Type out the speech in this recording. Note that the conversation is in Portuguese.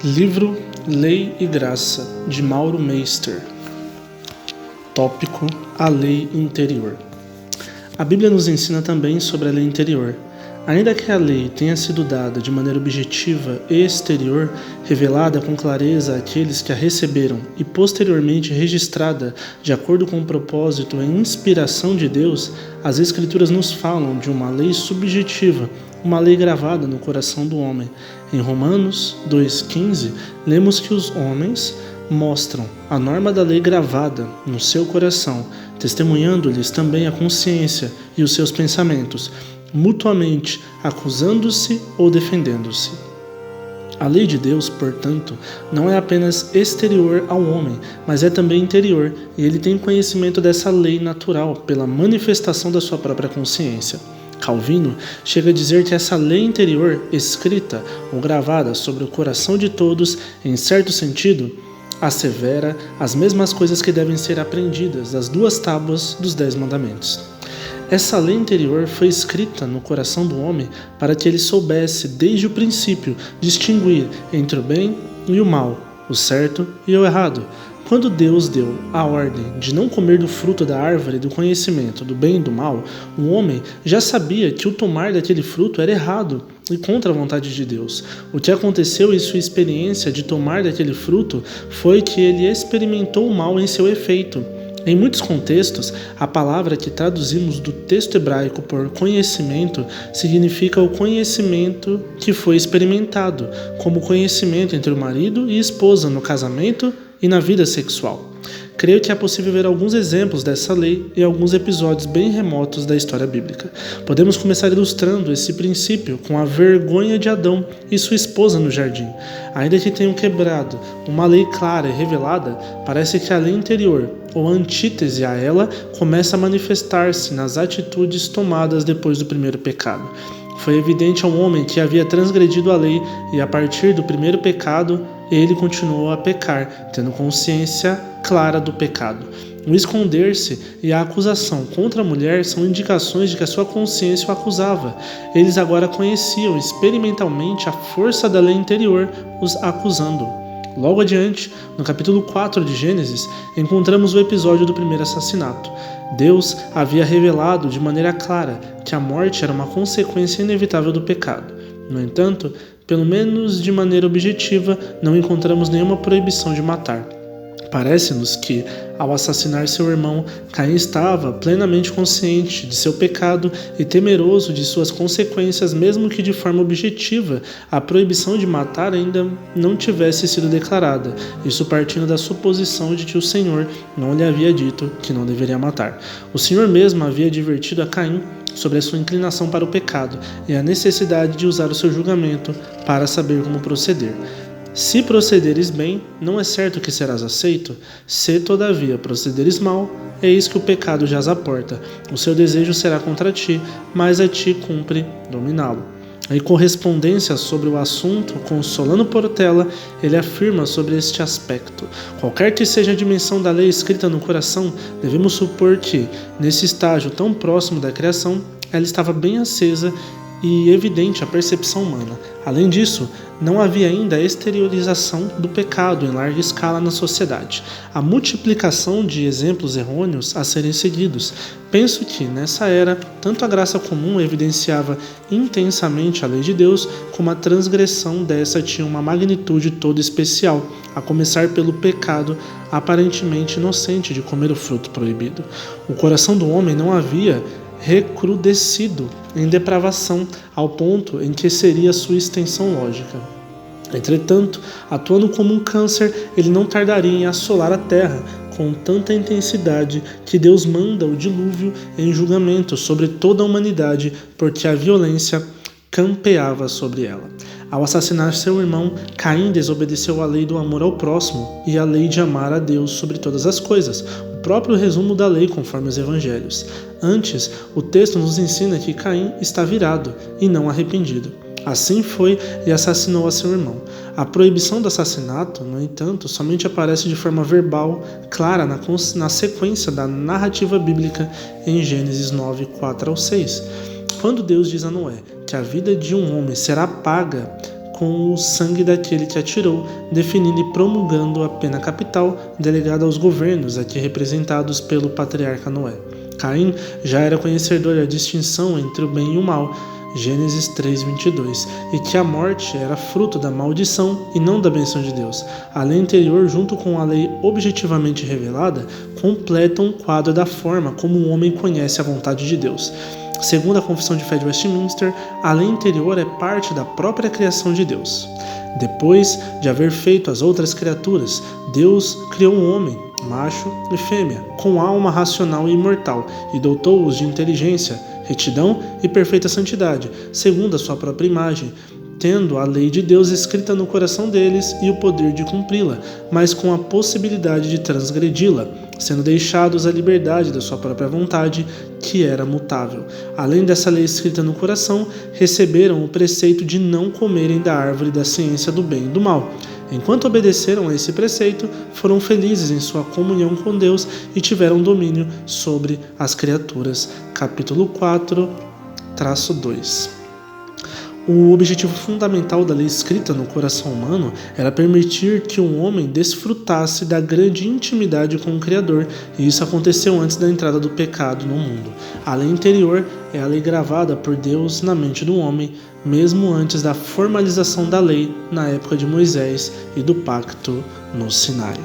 Livro Lei e Graça, de Mauro Meister. Tópico: a lei interior. A Bíblia nos ensina também sobre a lei interior. Ainda que a lei tenha sido dada de maneira objetiva e exterior, revelada com clareza àqueles que a receberam e posteriormente registrada de acordo com o propósito e inspiração de Deus, as Escrituras nos falam de uma lei subjetiva, uma lei gravada no coração do homem. Em Romanos 2,15, lemos que os homens mostram a norma da lei gravada no seu coração, testemunhando-lhes também a consciência e os seus pensamentos, mutuamente acusando-se ou defendendo-se. A lei de Deus, portanto, não é apenas exterior ao homem, mas é também interior, e ele tem conhecimento dessa lei natural pela manifestação da sua própria consciência. Calvino chega a dizer que essa lei interior, escrita ou gravada sobre o coração de todos, em certo sentido, assevera as mesmas coisas que devem ser aprendidas das 2 tábuas dos 10 mandamentos. Essa lei interior foi escrita no coração do homem para que ele soubesse, desde o princípio, distinguir entre o bem e o mal, o certo e o errado. Quando Deus deu a ordem de não comer do fruto da árvore do conhecimento do bem e do mal, o homem já sabia que o tomar daquele fruto era errado e contra a vontade de Deus. O que aconteceu em sua experiência de tomar daquele fruto foi que ele experimentou o mal em seu efeito. Em muitos contextos, a palavra que traduzimos do texto hebraico por conhecimento significa o conhecimento que foi experimentado, como conhecimento entre o marido e esposa no casamento e na vida sexual. Creio que é possível ver alguns exemplos dessa lei em alguns episódios bem remotos da história bíblica. Podemos começar ilustrando esse princípio com a vergonha de Adão e sua esposa no jardim. Ainda que tenham quebrado uma lei clara e revelada, parece que a lei interior, ou a antítese a ela, começa a manifestar-se nas atitudes tomadas depois do primeiro pecado. Foi evidente ao homem que havia transgredido a lei e, a partir do primeiro pecado, ele continuou a pecar, tendo consciência clara do pecado. O esconder-se e a acusação contra a mulher são indicações de que a sua consciência o acusava. Eles agora conheciam experimentalmente a força da lei interior os acusando. Logo adiante, no capítulo 4 de Gênesis, encontramos o episódio do primeiro assassinato. Deus havia revelado de maneira clara que a morte era uma consequência inevitável do pecado. No entanto, pelo menos de maneira objetiva, não encontramos nenhuma proibição de matar. Parece-nos que, ao assassinar seu irmão, Caim estava plenamente consciente de seu pecado e temeroso de suas consequências, mesmo que de forma objetiva a proibição de matar ainda não tivesse sido declarada, isso partindo da suposição de que o Senhor não lhe havia dito que não deveria matar. O Senhor mesmo havia advertido a Caim sobre a sua inclinação para o pecado e a necessidade de usar o seu julgamento para saber como proceder. Se procederes bem, não é certo que serás aceito. Se, todavia, procederes mal, eis que o pecado jaz à porta. O seu desejo será contra ti, mas a ti cumpre dominá-lo. Em correspondência sobre o assunto, consolando Portela, ele afirma sobre este aspecto. Qualquer que seja a dimensão da lei escrita no coração, devemos supor que, nesse estágio tão próximo da criação, ela estava bem acesa e evidente à percepção humana. Além disso, não havia ainda a exteriorização do pecado em larga escala na sociedade, a multiplicação de exemplos errôneos a serem seguidos. Penso que, nessa era, tanto a graça comum evidenciava intensamente a lei de Deus, como a transgressão dessa tinha uma magnitude toda especial, a começar pelo pecado aparentemente inocente de comer o fruto proibido. O coração do homem não havia recrudescido em depravação ao ponto em que seria sua extensão lógica. Entretanto, atuando como um câncer, ele não tardaria em assolar a terra com tanta intensidade que Deus manda o dilúvio em julgamento sobre toda a humanidade, porque a violência campeava sobre ela. Ao assassinar seu irmão, Caim desobedeceu à lei do amor ao próximo e à lei de amar a Deus sobre todas as coisas, o próprio resumo da lei conforme os evangelhos. Antes, o texto nos ensina que Caim está virado e não arrependido. Assim foi e assassinou a seu irmão. A proibição do assassinato, no entanto, somente aparece de forma verbal, clara na sequência da narrativa bíblica em Gênesis 9, 4 ao 6. Quando Deus diz a Noé que a vida de um homem será paga com o sangue daquele que atirou, definindo e promulgando a pena capital delegada aos governos, aqui representados pelo patriarca Noé. Caim já era conhecedor da distinção entre o bem e o mal, Gênesis 3:22, e que a morte era fruto da maldição e não da bênção de Deus. A lei interior, junto com a lei objetivamente revelada, completam o quadro da forma como o homem conhece a vontade de Deus. Segundo a Confissão de Fé de Westminster, a lei interior é parte da própria criação de Deus. Depois de haver feito as outras criaturas, Deus criou um homem, macho e fêmea, com alma racional e imortal, e dotou-os de inteligência, retidão e perfeita santidade, segundo a sua própria imagem, tendo a lei de Deus escrita no coração deles e o poder de cumpri-la, mas com a possibilidade de transgredi-la, sendo deixados à liberdade da sua própria vontade, que era mutável. Além dessa lei escrita no coração, receberam o preceito de não comerem da árvore da ciência do bem e do mal. Enquanto obedeceram a esse preceito, foram felizes em sua comunhão com Deus e tiveram domínio sobre as criaturas. Capítulo 4-2. O objetivo fundamental da lei escrita no coração humano era permitir que um homem desfrutasse da grande intimidade com o Criador, e isso aconteceu antes da entrada do pecado no mundo. A lei interior é a lei gravada por Deus na mente do homem, mesmo antes da formalização da lei na época de Moisés e do pacto no Sinai.